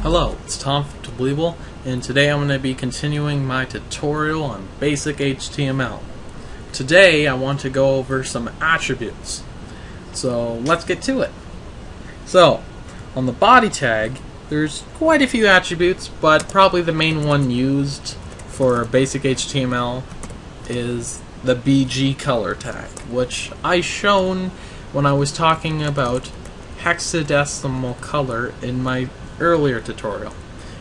Hello, it's Tom from Tweeble, and today I'm going to be continuing my tutorial on basic HTML. Today I want to go over some attributes. So let's get to it. So, on the body tag, there's quite a few attributes, but probably the main one used for basic HTML is the BG color tag, which I shown when I was talking about hexadecimal color in my earlier tutorial.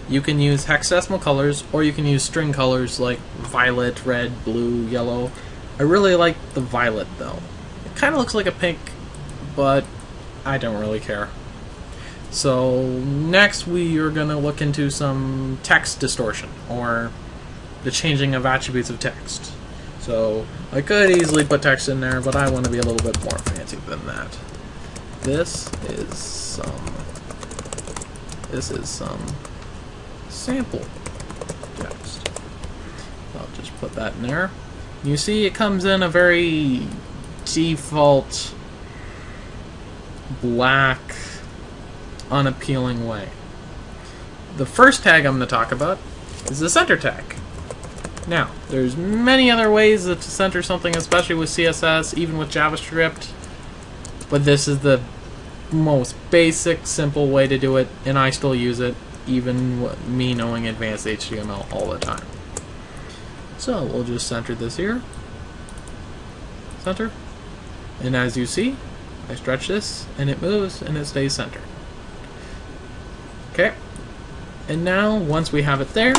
You can use hexadecimal colors, or you can use string colors like violet, red, blue, yellow. I really like the violet though. It kind of looks like a pink, but I don't really care. So next we are going to look into some text distortion, or the changing of attributes of text. So I could easily put text in there, but I want to be a little bit more fancy than that. This is some sample text. I'll just put that in there. You see it comes in a very default black, unappealing way. The first tag I'm going to talk about is the center tag. Now, there's many other ways to center something, especially with CSS, even with JavaScript, but this is the most basic, simple way to do it, and I still use it, even me knowing advanced HTML all the time. So we'll just center this here. Center. And as you see, I stretch this, and it moves, and it stays centered. Okay. And now, once we have it there,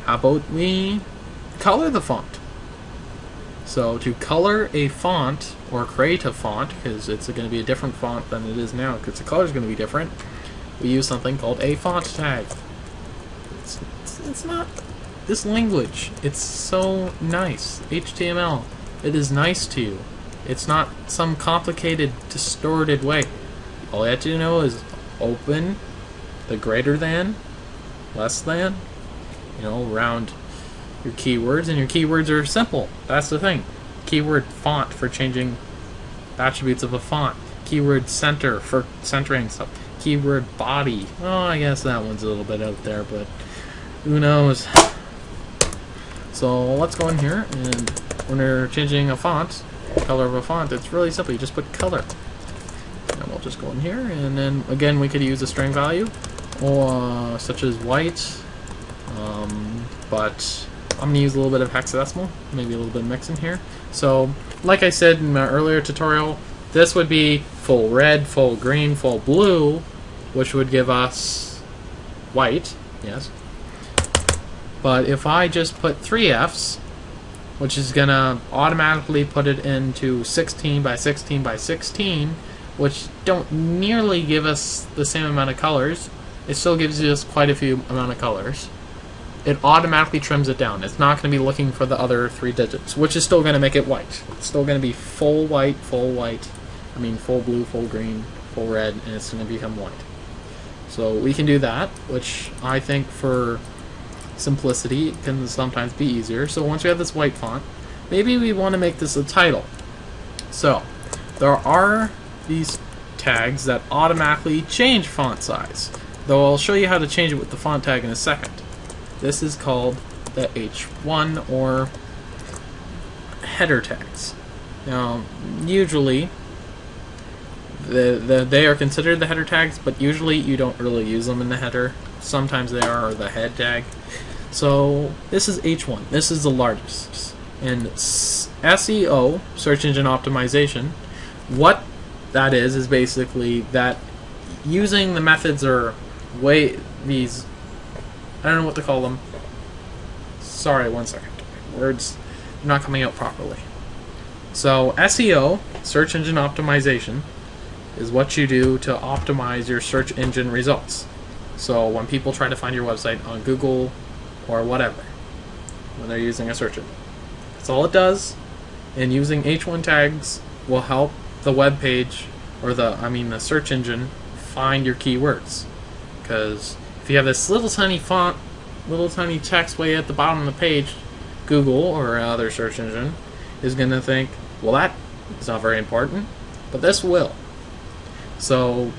how about we color the font? So to color a font, or create a font, because it's going to be a different font than it is now, because the color is going to be different, we use something called a font tag. It's not this language. It's so nice. HTML. It is nice to you. It's not some complicated, distorted way. All you have to know is open the greater than, less than, around your keywords, and your keywords are simple. That's the thing. Keyword font for changing the attributes of a font. Keyword center for centering stuff. Keyword body. Oh, I guess that one's a little bit out there, but who knows. So let's go in here, and when we're changing a font, color of a font, it's really simple. You just put color. And we'll just go in here, and then again we could use a string value, or such as white, but I'm going to use a little bit of hexadecimal, maybe a little bit of mix in here. So, like I said in my earlier tutorial, this would be full red, full green, full blue, which would give us white, yes. But if I just put 3 Fs, which is going to automatically put it into 16 by 16 by 16, which don't nearly give us the same amount of colors, it still gives us quite a few amount of colors. It automatically trims it down. It's not going to be looking for the other 3 digits, which is still going to make it white. It's still going to be full white, full blue, full green, full red, and it's going to become white. So we can do that, which I think for simplicity can sometimes be easier. So once we have this white font, maybe we want to make this a title. So there are these tags that automatically change font size, though I'll show you how to change it with the font tag in a second. This is called the H1, or header tags. Now, usually they are considered the header tags, but usually you don't really use them in the header. Sometimes they are, or the head tag. So this is H1. This is the largest. And SEO, search engine optimization, what that is basically that using the methods or these, I don't know what to call them. Sorry, one second. Words are not coming out properly. So SEO, search engine optimization, is what you do to optimize your search engine results. So when people try to find your website on Google or whatever, when they're using a search engine, that's all it does. And using H1 tags will help the web page, or the search engine, find your keywords. Because if you have this little tiny font, little tiny text way at the bottom of the page, Google or other search engine is going to think, well, that is not very important, but this will. So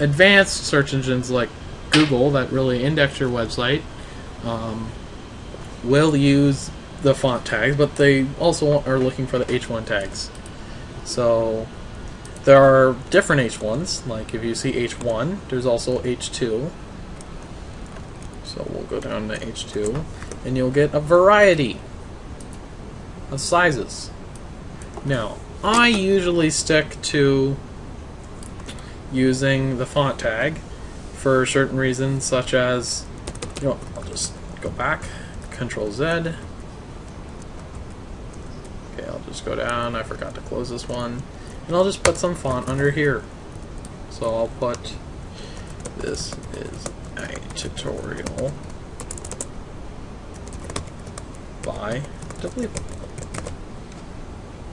advanced search engines like Google that really index your website will use the font tags, but they also are looking for the H1 tags. So there are different H1s, like if you see H1, there's also H2. So we'll go down to H2, and you'll get a variety of sizes. Now, I usually stick to using the font tag for certain reasons, such as, I'll just go back, Control Z. Okay, I'll just go down, I forgot to close this one, and I'll just put some font under here. So I'll put, this is a tutorial by Depleable.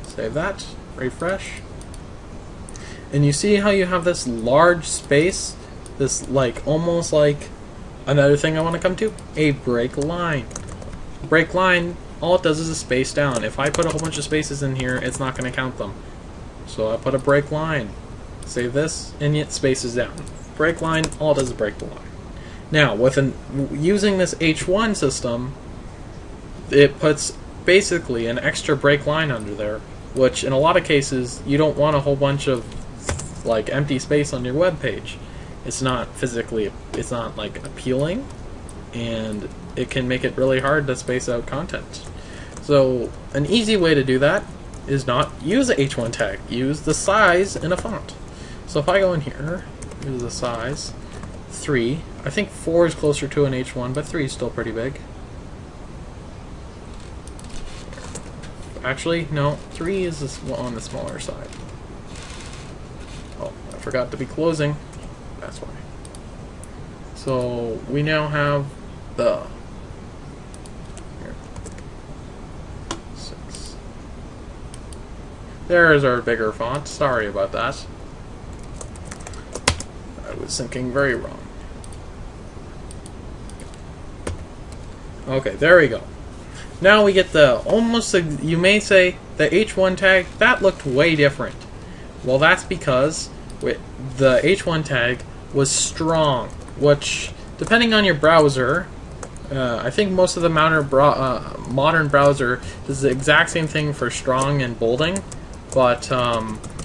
Save that, refresh. And you see how you have this large space, this almost like another thing I want to come to, a break line. Break line, all it does is a space down. If I put a whole bunch of spaces in here, it's not going to count them. So I put a break line. Save this, and it spaces down. Break line, all it does is break the line. Now, using this H1 system, it puts basically an extra break line under there, which in a lot of cases you don't want a whole bunch of empty space on your web page. It's not appealing, and it can make it really hard to space out content. So an easy way to do that is not use the H1 tag, use the size in a font. So if I go in here, use the size 3. I think 4 is closer to an H1, but 3 is still pretty big. Actually, no, 3 is on the smaller side. Oh, I forgot to be closing. That's why. So we now have the 6. There's our bigger font. Sorry about that. I was thinking very wrong. Okay, there we go. Now we get the you may say, the H1 tag, that looked way different. Well, that's because the H1 tag was strong, which, depending on your browser, I think most of the modern browser does the exact same thing for strong and bolding, but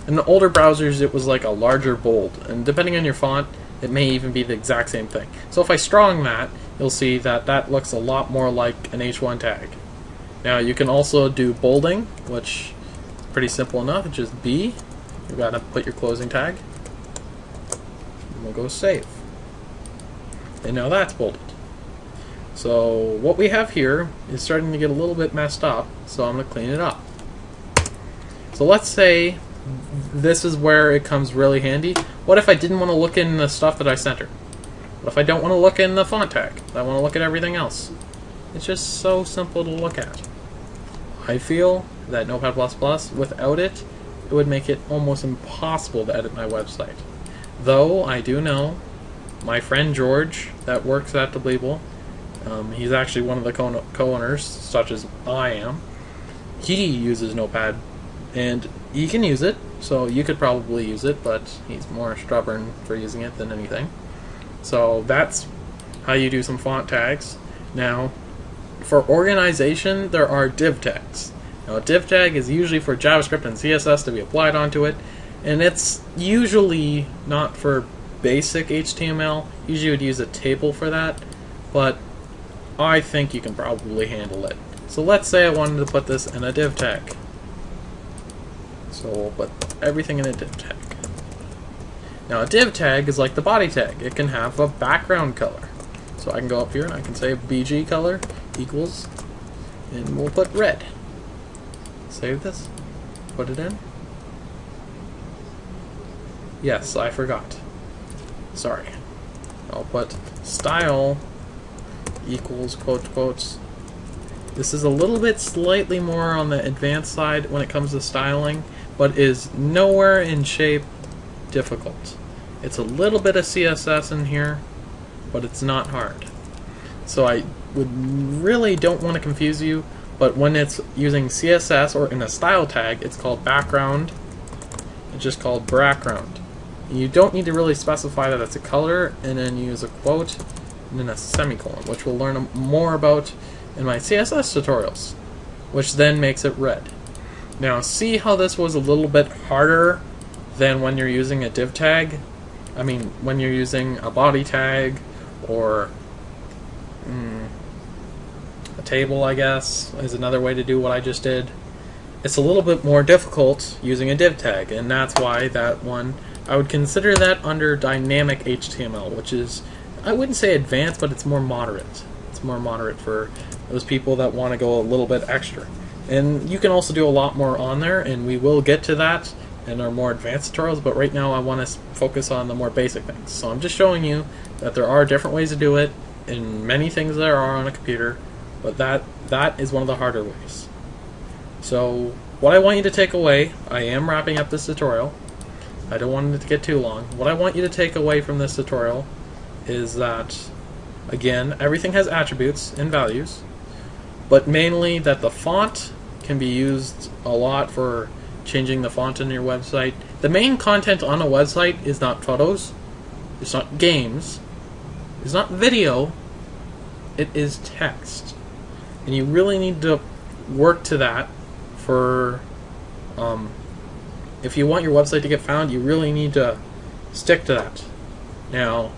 in the older browsers it was like a larger bold, and depending on your font, it may even be the exact same thing. So if I strong that, you'll see that that looks a lot more like an H1 tag. Now you can also do bolding, which is pretty simple enough. It's just B. You gotta put your closing tag. And we'll go save. And now that's bolded. So what we have here is starting to get a little bit messed up, so I'm gonna clean it up. So let's say this is where it comes really handy. What if I didn't want to look in the stuff that I centered? What if I don't want to look in the font tag? I want to look at everything else. It's just so simple to look at. I feel that Notepad++, without it, it would make it almost impossible to edit my website. Though I do know my friend George that works at Depleable, he's actually one of the co-owners, such as I am. He uses Notepad, and he can use it, so you could probably use it, but he's more stubborn for using it than anything. So that's how you do some font tags. Now, for organization, there are div tags. Now, a div tag is usually for JavaScript and CSS to be applied onto it, and it's usually not for basic HTML. Usually you would use a table for that, but I think you can probably handle it. So let's say I wanted to put this in a div tag. So we'll put everything in a div tag. Now a div tag is like the body tag. It can have a background color. So I can go up here and I can say BG color equals, and we'll put red. Save this, put it in. Yes, I forgot. Sorry. I'll put style equals quote quotes. This is a little bit slightly more on the advanced side when it comes to styling, but is nowhere in shape difficult. It's a little bit of CSS in here, but it's not hard. So I really don't want to confuse you, but when it's using CSS or in a style tag, it's called background. It's just called background. You don't need to really specify that it's a color, and then use a quote, and then a semicolon, which we'll learn more about in my CSS tutorials, which then makes it red. Now, see how this was a little bit harder than when you're using a div tag? I mean, when you're using a body tag, or a table, I guess, is another way to do what I just did. It's a little bit more difficult using a div tag, and that's why that one, I would consider that under dynamic HTML, which is, I wouldn't say advanced, but it's more moderate. It's more moderate for those people that want to go a little bit extra. And you can also do a lot more on there, and we will get to that in our more advanced tutorials, but right now I want to focus on the more basic things. So I'm just showing you that there are different ways to do it, and many things there are on a computer, but that is one of the harder ways. So what I want you to take away, I am wrapping up this tutorial, I don't want it to get too long. What I want you to take away from this tutorial is that, again, everything has attributes and values, but mainly that the font can be used a lot for changing the font on your website. The main content on a website is not photos, it's not games, it's not video, it is text. And you really need to work to that for, if you want your website to get found, you really need to stick to that. Now,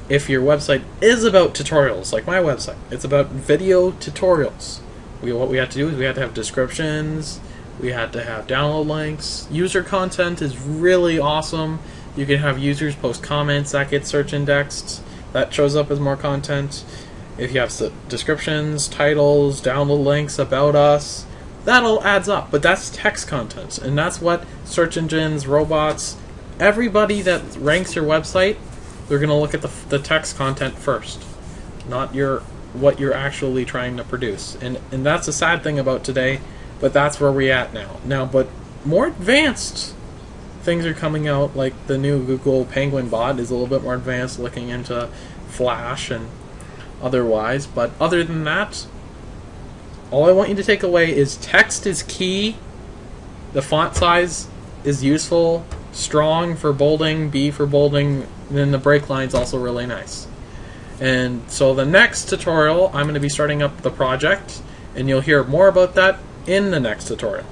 if your website is about tutorials, like my website, it's about video tutorials. What we have to do is we have to have descriptions, we had to have download links. User content is really awesome. You can have users post comments that get search indexed. That shows up as more content. If you have descriptions, titles, download links, about us, that all adds up. But that's text content, and that's what search engines, robots, everybody that ranks your website, they're going to look at the text content first, not what you're actually trying to produce. And that's the sad thing about today, but that's where we're at now. But more advanced things are coming out, like the new Google Penguin bot is a little bit more advanced, looking into Flash and otherwise. But other than that, all I want you to take away is text is key, the font size is useful, strong for bolding, B for bolding, and then the break line's also really nice. And so the next tutorial, I'm going to be starting up the project, and you'll hear more about that in the next tutorial.